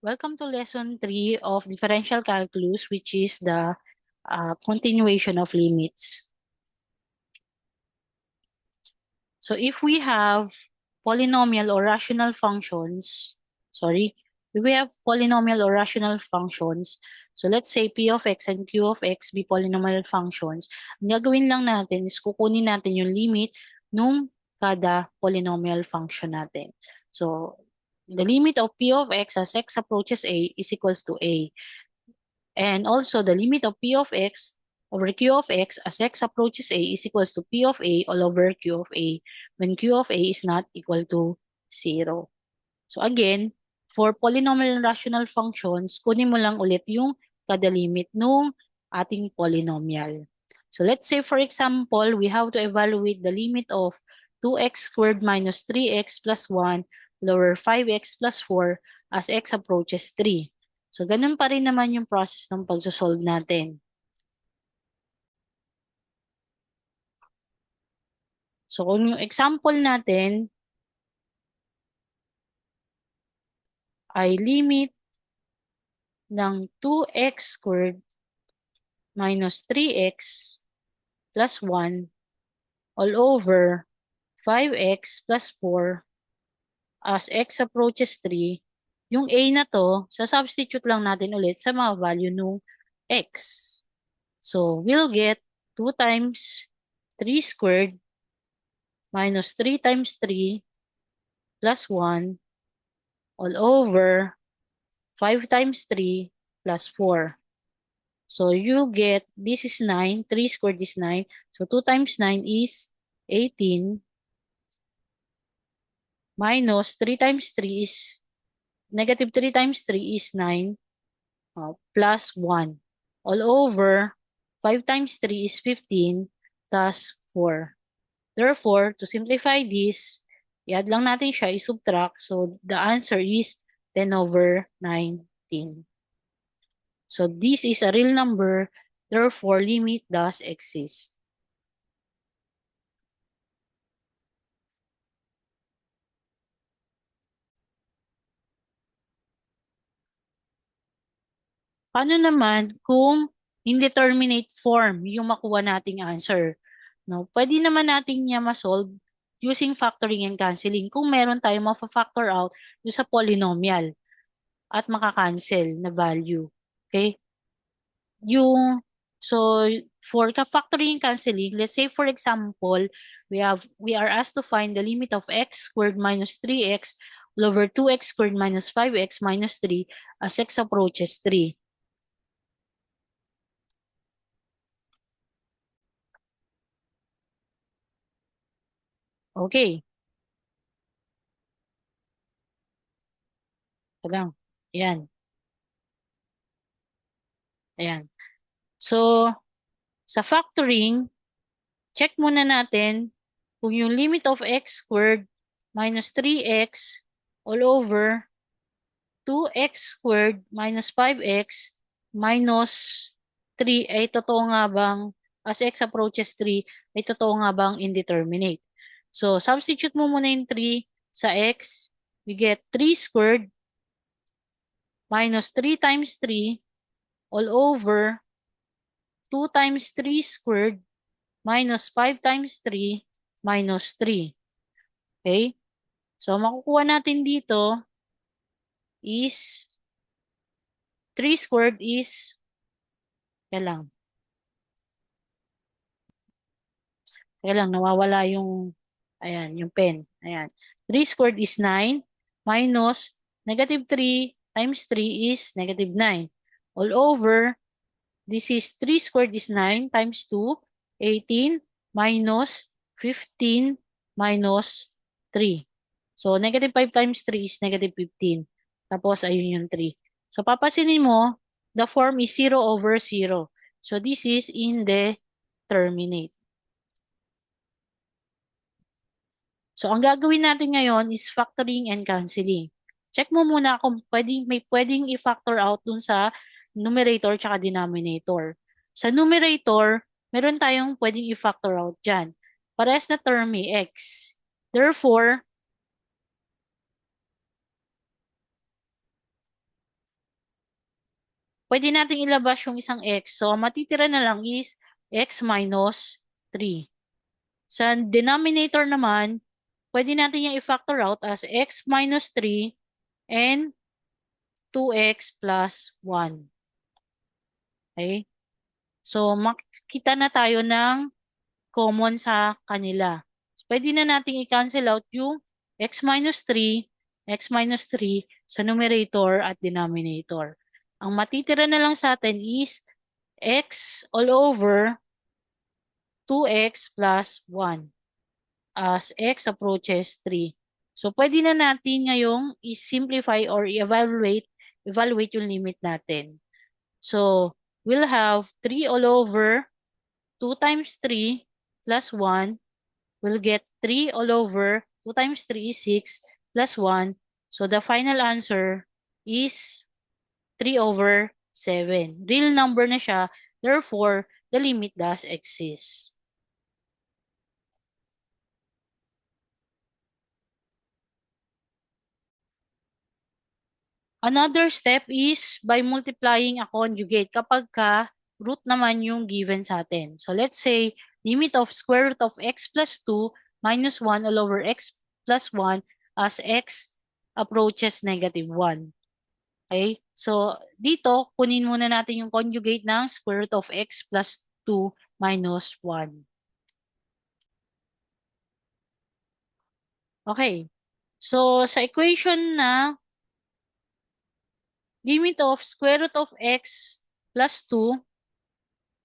Welcome to lesson 3 of differential calculus, which is the continuation of limits. So if we have polynomial or rational functions, if we have polynomial or rational functions, so let's say p of x and q of x be polynomial functions, ang gagawin lang natin is kukunin natin yung limit nung kada polynomial function natin. So the limit of p of x as x approaches a is equals to a. And also, the limit of p of x over q of x as x approaches a is equals to p of a all over q of a when q of a is not equal to 0. So again, for polynomial and rational functions, kunin mo lang ulit yung kada limit nung ating polynomial. So let's say, for example, we have to evaluate the limit of 2x squared minus 3x plus 1 over 5x plus 4 as x approaches 3. So, ganun pa rin naman yung process ng pagsosolve natin. So, kung yung example natin ay limit ng 2x squared minus 3x plus 1 all over 5x plus 4 as x approaches 3, yung a na to, substitute lang natin ulit sa mga value nung x. So, we'll get 2 times 3 squared minus 3 times 3 plus 1 all over 5 times 3 plus 4. So you'll get, this is 9, 3 squared is 9. So 2 times 9 is 18 minus 3 times 3 is, negative 3 times 3 is 9 plus 1 all over 5 times 3 is 15 plus 4. Therefore, to simplify this, i-add lang natin siya, i-subtract. So the answer is 10 over 19. So this is a real number, therefore limit does exist. Paano naman kung indeterminate form yung makuha nating answer? No, pwede naman natin niya ma-solve using factoring and cancelling kung meron tayong ma-factor out yung sa polynomial at maka-cancel na value. Okay? So for factoring and cancelling, let's say for example, we are asked to find the limit of x squared minus 3x all over 2x squared minus 5x minus 3 as x approaches 3. Okay. Ito lang. Ayan. Ayan. So, sa factoring, check muna natin kung yung limit of x squared minus 3x all over 2x squared minus 5x minus 3 ay totoo nga bang, as x approaches 3, ay totoo nga bang indeterminate. So, substitute mo muna yung 3 sa x. We get 3 squared minus 3 times 3 all over 2 times 3 squared minus 5 times 3 minus 3. Okay? So, makukuha natin dito is 3 squared is, kaya lang, nawawala yung, ayan, yung pen. Ayan. 3 squared is 9 minus negative 3 times 3 is negative 9. All over, this is 3 squared is 9 times 2, 18 minus 15 minus 3. So, negative 5 times 3 is negative 15. Tapos, ayun yung 3. So, papasinin mo, the form is 0 over 0. So, this is indeterminate. So, ang gagawin natin ngayon is factoring and cancelling. Check mo muna kung may pwedeng i-factor out dun sa numerator tsaka denominator. Sa numerator, meron tayong pwedeng i-factor out dyan. Parehas na term may x. Therefore, pwede nating ilabas yung isang x. So, ang matitira na lang is x minus 3. Sa denominator naman, pwede natin yung i-factor out as x minus 3 and 2x plus 1. Okay? So, makikita na tayo ng common sa kanila. So, pwede na nating i-cancel out yung x minus 3 sa numerator at denominator. Ang matitira na lang sa atin is x all over 2x plus 1 as x approaches 3. So, pwede na natin ngayong i-simplify or evaluate yung limit natin. So, we'll have 3 all over 2 times 3 plus 1. We'll get 3 all over 2 times 3 is 6 plus 1. So, the final answer is 3 over 7. Real number na siya. Therefore, the limit does exist. Another step is by multiplying a conjugate kapag ka root naman yung given sa atin. So let's say limit of square root of x plus 2 minus 1 all over x plus 1 as x approaches negative 1. Okay? So dito, kunin muna natin yung conjugate ng square root of x plus 2 minus 1. Okay. So sa equation na limit of square root of x plus 2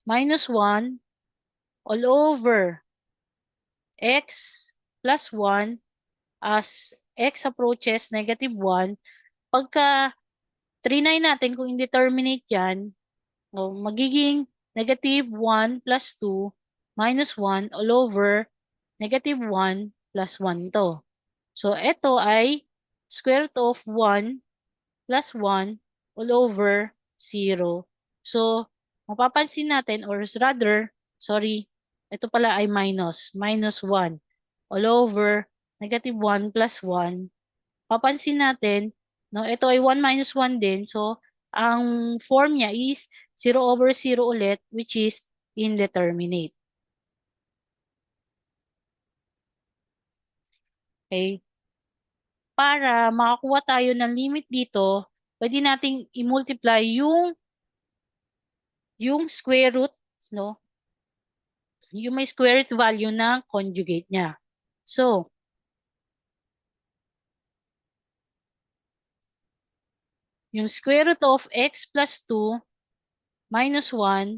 minus 1 all over x plus 1 as x approaches negative 1. Pagka trinay natin kung indeterminate yan, magiging negative 1 plus 2 minus 1 all over negative 1 plus 1 to. So, ito ay square root of 1 plus 1 all over 0. So, mapapansin natin, or rather, sorry, ito pala ay minus 1 all over negative 1 plus 1. Papansin natin, no, ito ay 1 minus 1 din. So, ang form niya is 0 over 0 ulit, which is indeterminate. Okay? Para makakuha tayo ng limit dito, pwede nating i-multiply yung square root, no? Yung may square root value ng conjugate niya. So, yung square root of x plus 2 minus 1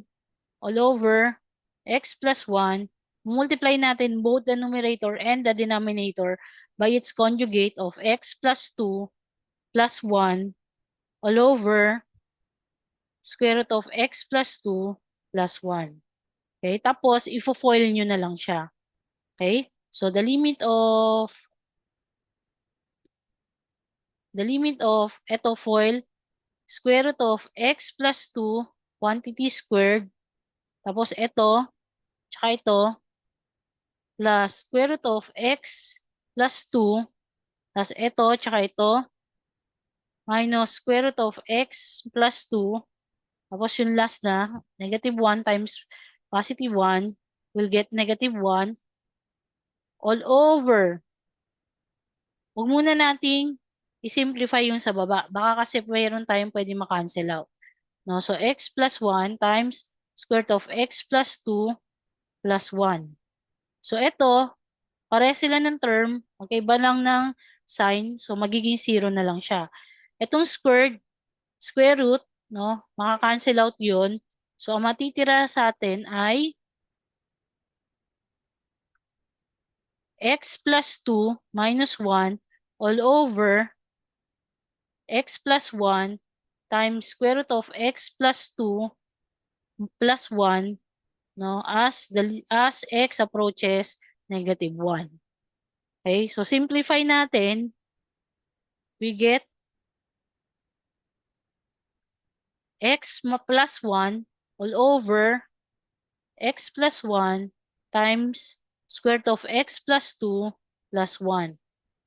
all over x plus 1, multiply natin both the numerator and the denominator by its conjugate of x plus 2 plus 1 all over square root of x plus 2 plus 1. Okay? Tapos, ifo-FOIL nyo na lang siya. Okay? So, the limit of eto FOIL, square root of x plus 2 quantity squared. Tapos, ito, tsaka ito, plus square root of x plus 2, plus ito, tsaka ito, minus square root of x plus 2, tapos yung last na, negative 1 times positive 1, will get negative 1 all over. Huwag muna nating i-simplify yung sa baba. Baka kasi mayroon tayong pwede makancel out. No? So, x plus 1 times square root of x plus 2 plus 1. So, ito, pareha sila ng term. Magkaiba lang ng sign. So, magiging 0 na lang siya. Itong square root, no, maka-cancel out yun. So, ang matitira sa atin ay x plus 2 minus 1 all over x plus 1 times square root of x plus 2 plus 1, no, as x approaches negative 1. Okay, so simplify natin, we get x plus 1 all over x plus 1 times square root of x plus 2 plus 1.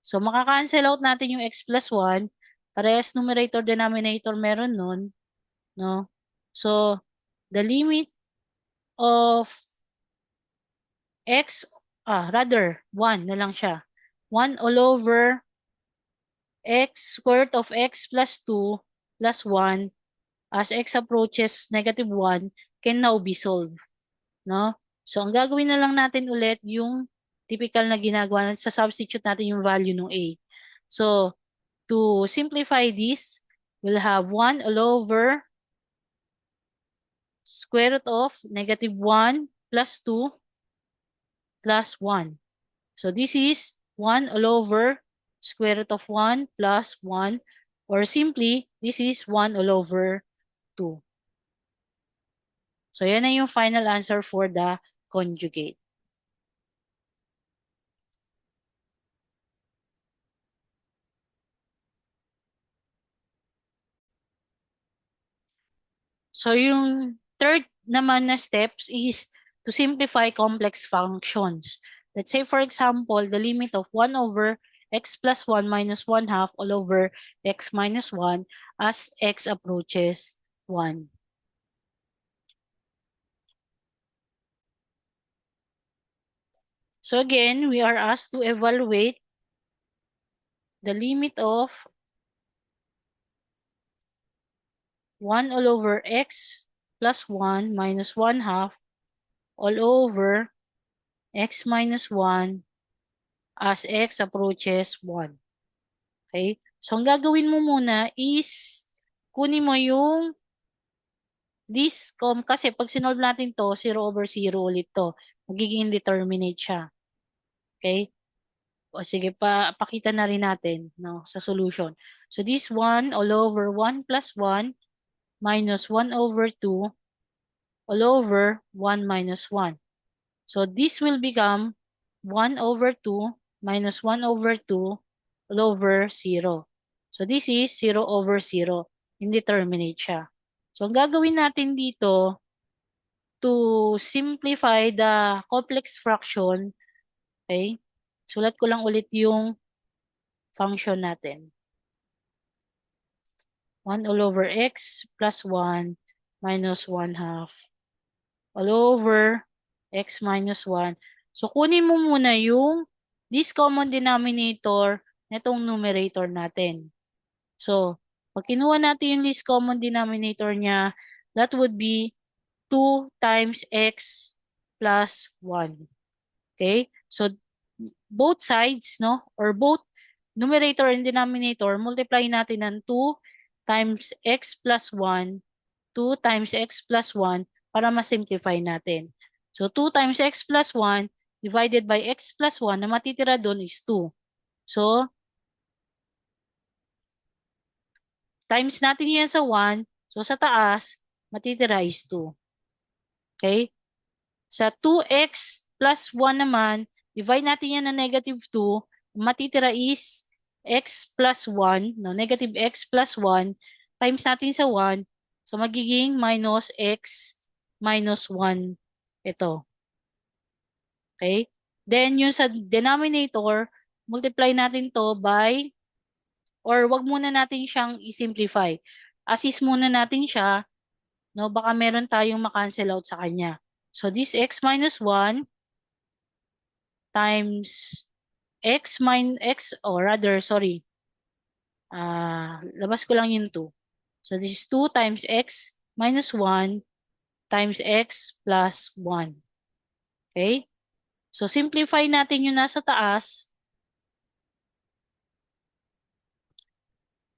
So, makaka-cancel out natin yung x plus 1. Parehas numerator, denominator meron nun. no? So, the limit of x, rather, 1 na lang siya. 1 all over x square root of x plus 2 plus 1 as x approaches negative 1 can now be solved, no? So, ang gagawin na lang natin ulit yung typical na ginagawa natin, sa substitute natin yung value ng a. So, to simplify this, we'll have 1 all over square root of negative 1 plus 2 plus 1. So this is 1 all over square root of 1 plus 1, or simply, this is 1 all over 2. So yan na yung final answer for the conjugate. So yung third naman na steps is to simplify complex functions. Let's say, for example, the limit of 1 over x plus 1 minus 1 half all over x minus 1 as x approaches 1. So again, we are asked to evaluate the limit of 1 all over x plus 1 minus 1 half all over x minus 1 as x approaches 1. Okay? So, ang gagawin mo muna is kunin mo yung this kasi pag sinolve natin to, 0 over 0 ulit to. Magiging indeterminate siya. Okay? O sige, pakita na rin natin, no, sa solution. So, this 1 all over 1 plus 1 minus 1 over 2 all over 1 minus 1. So, this will become 1 over 2 minus 1 over 2 all over 0. So, this is 0 over 0. Indeterminate siya. So, ang gagawin natin dito to simplify the complex fraction, okay, sulat ko lang ulit yung function natin. 1 all over x plus 1 minus 1 half all over x minus 1. So, kunin mo muna yung this common denominator nitong numerator natin. So, pag kinuha natin yung least common denominator niya, that would be 2 times x plus 1. Okay? So, both sides, no? Or both numerator and denominator, multiply natin ng 2 times x plus 1, 2 times x plus 1, para ma-simplify natin. So, 2 times x plus 1 divided by x plus 1, na matitira doon is 2. So, times natin yan sa 1. So, sa taas, matitira is 2. Okay? Sa 2x plus 1 naman, divide natin yan na negative 2. Matitira is x plus 1, no? Negative x plus 1, times natin sa 1. So, magiging minus x minus 1 ito. Okay? Then, yung sa denominator, multiply natin to by, or wag muna natin siyang i-simplify. Assist muna natin siya, no? Baka meron tayong ma-cancel out sa kanya. So, this x minus 1 times x minus x, or rather, sorry, labas ko lang yung 2. So, this is 2 times x minus 1 times x plus 1. Okay? So, simplify natin yung nasa taas.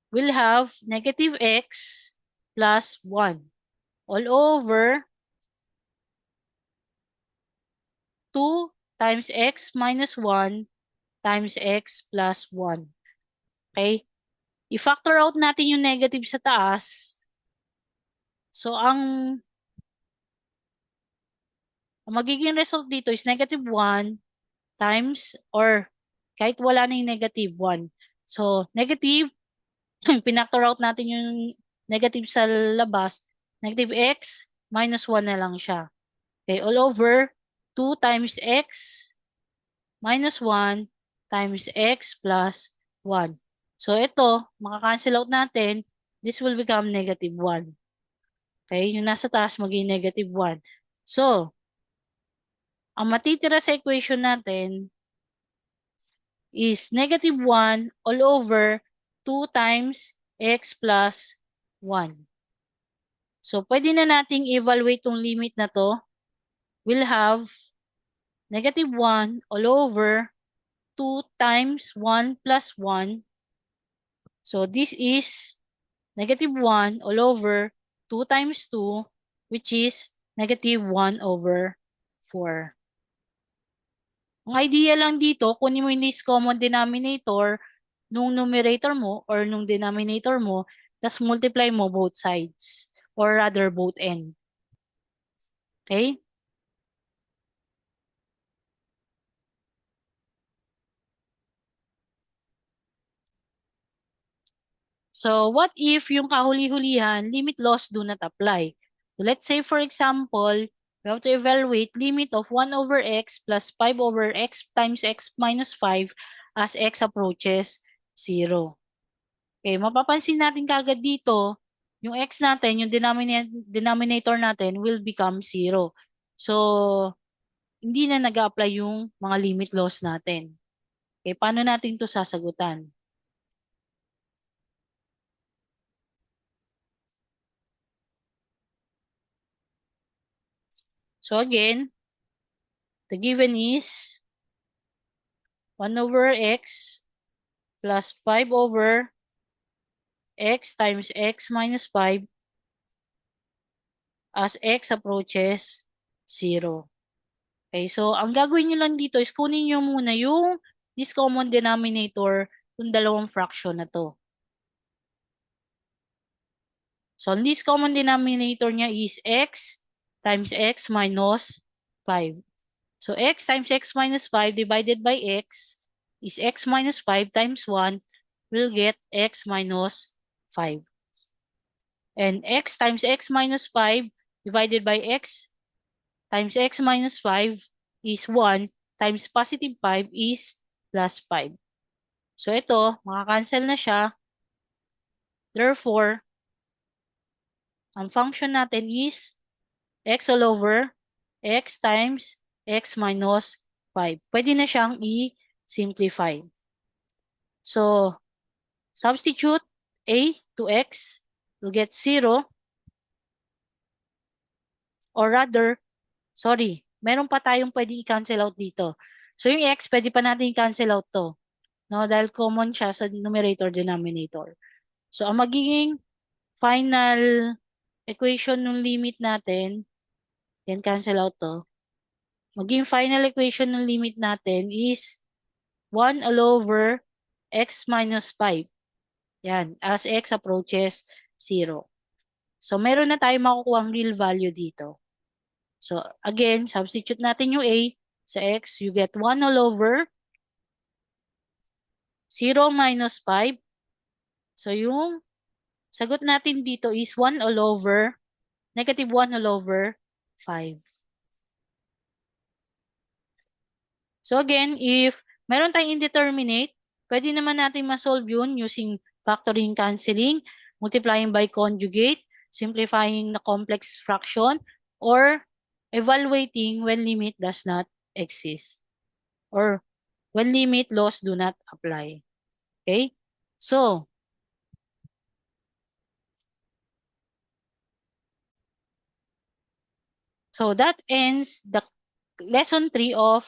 We'll have negative x plus 1 all over 2 times x minus 1 times x plus 1. Okay? I-factor out natin yung negative sa taas. So, ang magiging result dito is negative 1 times, or kahit wala na yung negative 1. So, negative, pinactor out natin yung negative sa labas, negative x minus 1 na lang siya. Okay, all over 2 times x minus 1 times x plus 1. So, ito, makakancel out natin, this will become negative 1. Okay, yung nasa taas maging -1. So, ang matitira sa equation natin is -1 all over 2 times x plus 1. So, pwede na nating evaluate tong limit na to. We'll have -1 all over 2 times 1 plus 1. So, this is -1 all over 2 times 2, which is -1 over 4. Ang idea lang dito, kunin mo yung least common denominator nung numerator mo or nung denominator mo, tas multiply mo both sides or rather both end. Okay? So, what if yung kahuli-hulihan, limit laws do not apply? So, let's say, for example, we have to evaluate limit of 1 over x plus 5 over x times x minus 5 as x approaches 0. Okay, mapapansin natin kagad dito, yung x natin, yung denominator natin will become 0. So, hindi na nag-a-apply yung mga limit laws natin. Okay, paano natin ito sasagutan? So again, the given is 1 over x plus 5 over x times x minus 5 as x approaches 0. Okay, so ang gagawin nyo lang dito is kunin nyo muna yung this common denominator yung dalawang fraction na to. So this common denominator niya is x times x minus 5. So x times x minus 5 divided by x is x minus 5 times 1 will get x minus 5. And x times x minus 5 divided by x times x minus 5 is 1 times positive 5 is plus 5. So ito, makakancel na siya. Therefore, ang function natin is x all over x times x minus 5. Pwede na siyang i-simplify. So, substitute a to x, you'll get 0. Or rather, sorry, meron pa tayong pwedeng i-cancel out dito. So, yung x, pwede pa natin i-cancel out to. No? Dahil common siya sa numerator, denominator. So, ang magiging final equation ng limit natin, yan, cancel out to. Magiging final equation ng limit natin is 1 all over x minus 5. Yan, as x approaches 0. So, meron na tayong makukuha ang real value dito. So, again, substitute natin yung a sa x. You get 1 all over 0 minus 5. So, yung sagot natin dito is 1 all over, -1 all over 5. So, again, if meron tayong indeterminate, pwede naman natin ma-solve yun using factoring, cancelling, multiplying by conjugate, simplifying the complex fraction, or evaluating when limit does not exist, or when limit laws do not apply. Okay? So, that ends the lesson 3 of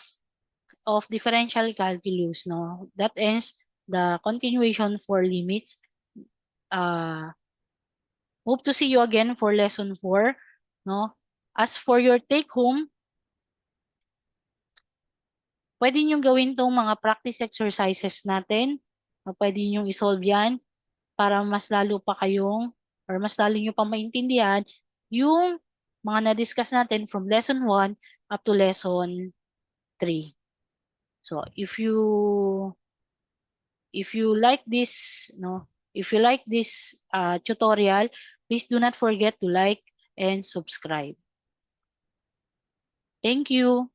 differential calculus, no? That ends the continuation for limits. Hope to see you again for lesson 4, no? As for your take home, pwede nyo gawin tong mga practice exercises natin. Pwede nyo isolve yan para mas lalo pa kayong or mas lalo nyo pa maintindihan yung mga na-discuss natin from lesson 1 up to lesson 3. So, if you like this, no, if you like this tutorial, please do not forget to like and subscribe. Thank you.